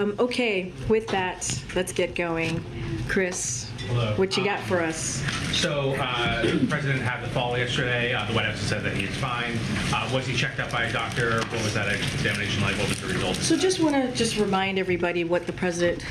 Okay, with that, let's get going. Chris, Hello. what you got for us? So, the president had the fall yesterday. The White House said that he is fine. Was he checked out by a doctor? What was that examination like? What was the result? So just want to remind everybody what the president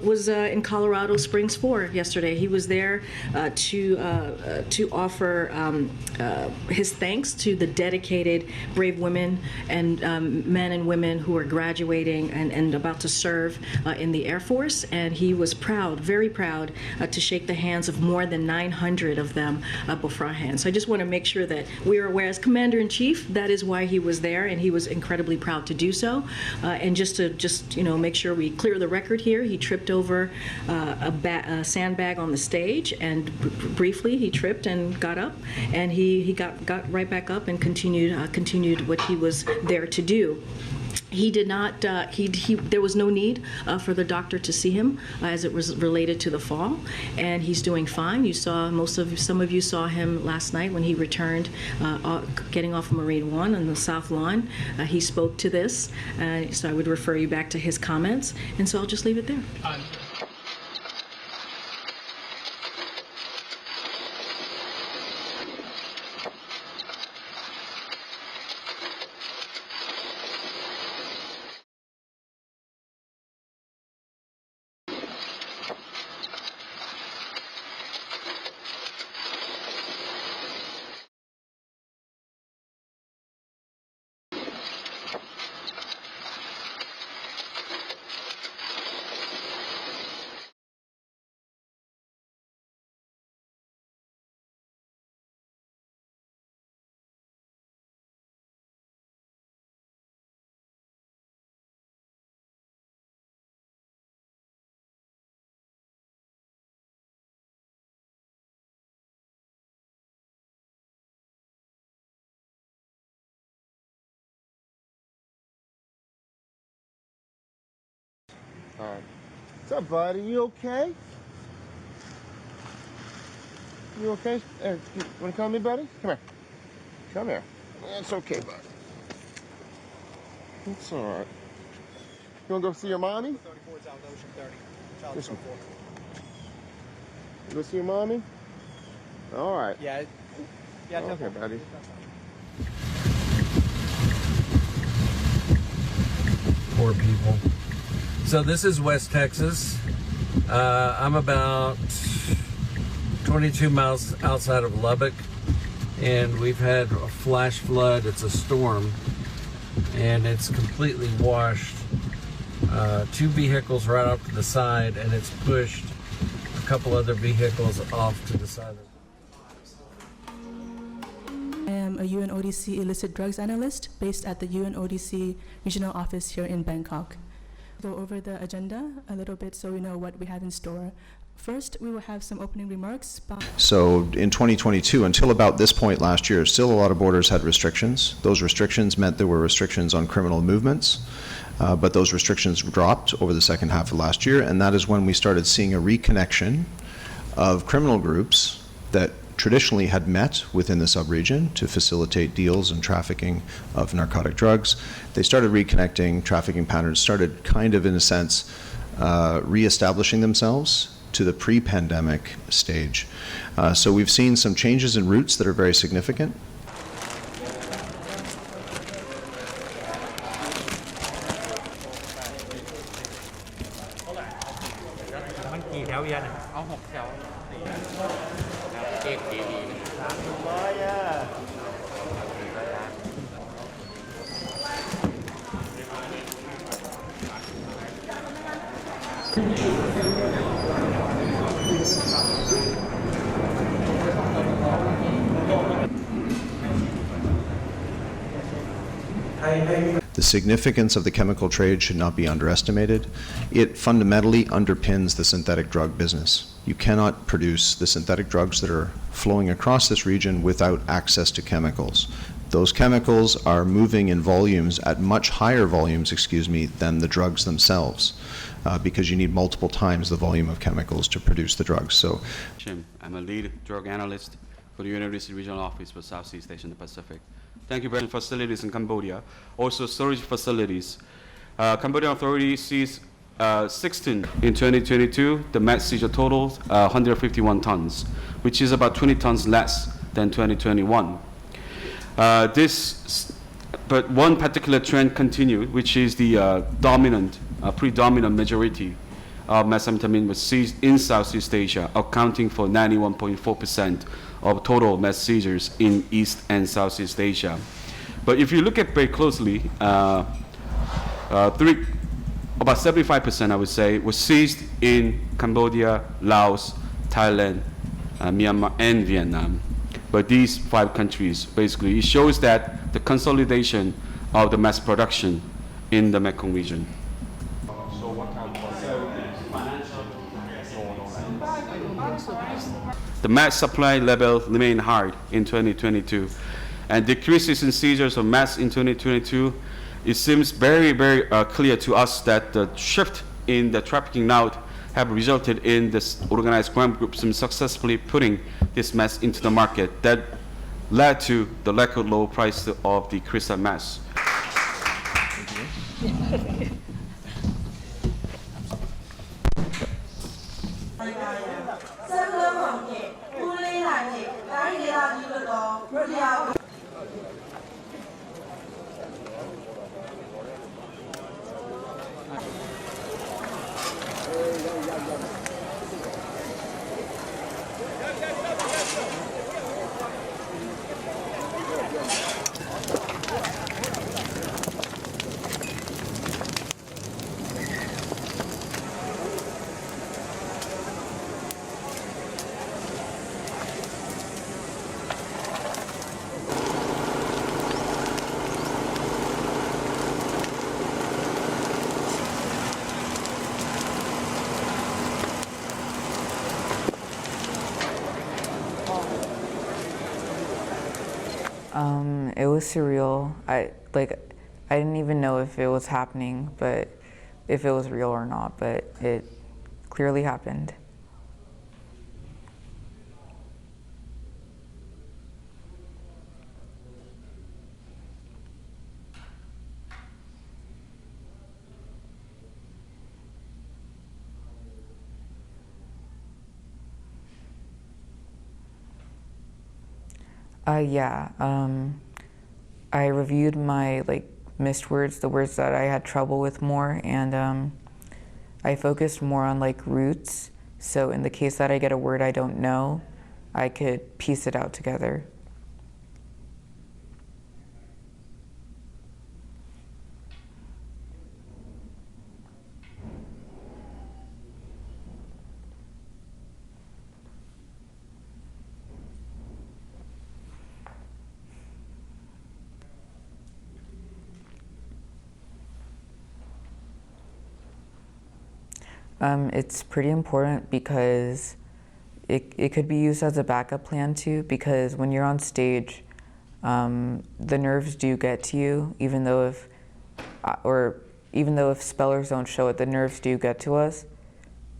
was in Colorado Springs for yesterday. He was there to offer his thanks to the dedicated, brave women and men and women who are graduating and about to serve in the Air Force. And he was proud, very proud, to shake the hands of more than 900 of them beforehand. So I just want to make sure that we are aware, as Commander-in-Chief, that is why he was there, and he was incredibly proud to do so. And just to make sure we clear the record here, he tripped over a sandbag on the stage, and briefly he tripped and got up, and he got right back up and continued what he was there to do. He did not. There was no need for the doctor to see him as it was related to the fall, and he's doing fine. You saw some of you saw him last night when he returned, getting off of Marine One on the South Lawn. He spoke to this, so I would refer you back to his comments, and so I'll just leave it there. All right. What's up, buddy? You okay? You okay? Hey, you want to come with me, buddy? Come here. Come here. It's okay, buddy. It's all right. You want to go see your mommy? 34 South Ocean 30. Child Listen. support. You go see your mommy? All right. Yeah. Yeah. Okay, buddy. Poor people. So this is West Texas. I'm about 22 miles outside of Lubbock, and we've had a flash flood. It's a storm, and it's completely washed 2 vehicles right off to the side, and it's pushed a couple other vehicles off to the side. I am a UNODC illicit drugs analyst based at the UNODC regional office here in Bangkok. Go over the agenda a little bit so we know what we have in store. First, we will have some opening remarks. So in 2022, until about this point last year, still a lot of borders had restrictions. Those restrictions meant there were restrictions on criminal movements, but those restrictions dropped over the second half of last year, and that is when we started seeing a reconnection of criminal groups that traditionally had met within the sub-region to facilitate deals and trafficking of narcotic drugs. They started reconnecting, trafficking patterns started kind of, in a sense, reestablishing themselves to the pre-pandemic stage. So we've seen some changes in routes that are very significant. The significance of the chemical trade should not be underestimated. It fundamentally underpins the synthetic drug business. You cannot produce the synthetic drugs that are flowing across this region without access to chemicals. Those chemicals are moving in volumes at much higher volumes, than the drugs themselves, because you need multiple times the volume of chemicals to produce the drugs. So, I'm a lead drug analyst for the University Regional Office for Southeast Asia and the Pacific. Thank you very much. Facilities in Cambodia, also storage facilities Cambodian authorities seized 16 in 2022. The mass seizure totals 151 tons, which is about 20 tons less than 2021. But one particular trend continued, which is the predominant majority of methamphetamine was seized in Southeast Asia, accounting for 91.4% of total meth seizures in East and Southeast Asia. But if you look at very closely, about 75%, I would say, was seized in Cambodia, Laos, Thailand, Myanmar, and Vietnam. But these 5 countries, basically, it shows that the consolidation of the mass production in the Mekong region. The mass supply level remained high in 2022, and decreases in seizures of mass in 2022. It seems very, very clear to us that the shift in the trafficking route have resulted in this organized crime groups successfully putting this mass into the market that led to the record low price of the crystal mass. It was surreal. I didn't even know if it was happening, but if it was real or not, but it clearly happened. Yeah. I reviewed my missed words, the words that I had trouble with more, and I focused more on roots. So in the case that I get a word I don't know, I could piece it out together. It's pretty important because it could be used as a backup plan too, because when you're on stage, the nerves do get to you, even though if spellers don't show it, the nerves do get to us,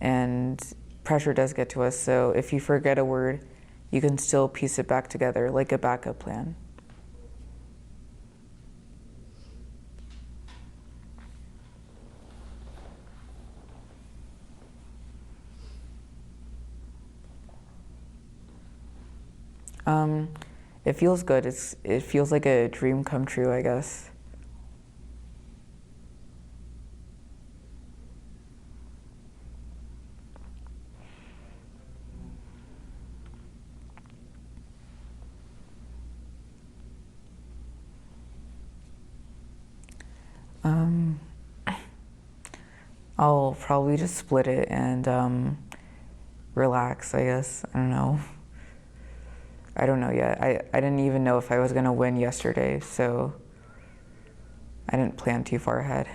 and pressure does get to us. So if you forget a word, you can still piece it back together like a backup plan. It feels good. It feels like a dream come true, I guess. I'll probably just split it and relax, I guess. I don't know. I don't know yet. I didn't even know if I was going to win yesterday, so I didn't plan too far ahead.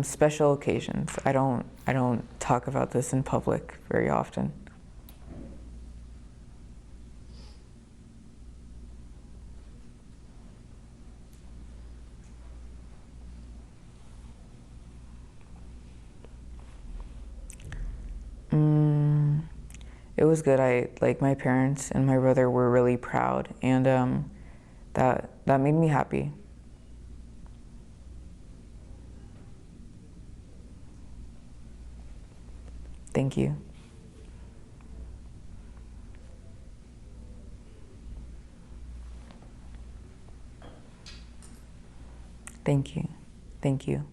Special occasions. I don't talk about this in public very often. it was good. My parents and my brother were really proud, and that made me happy. Thank you. Thank you. Thank you.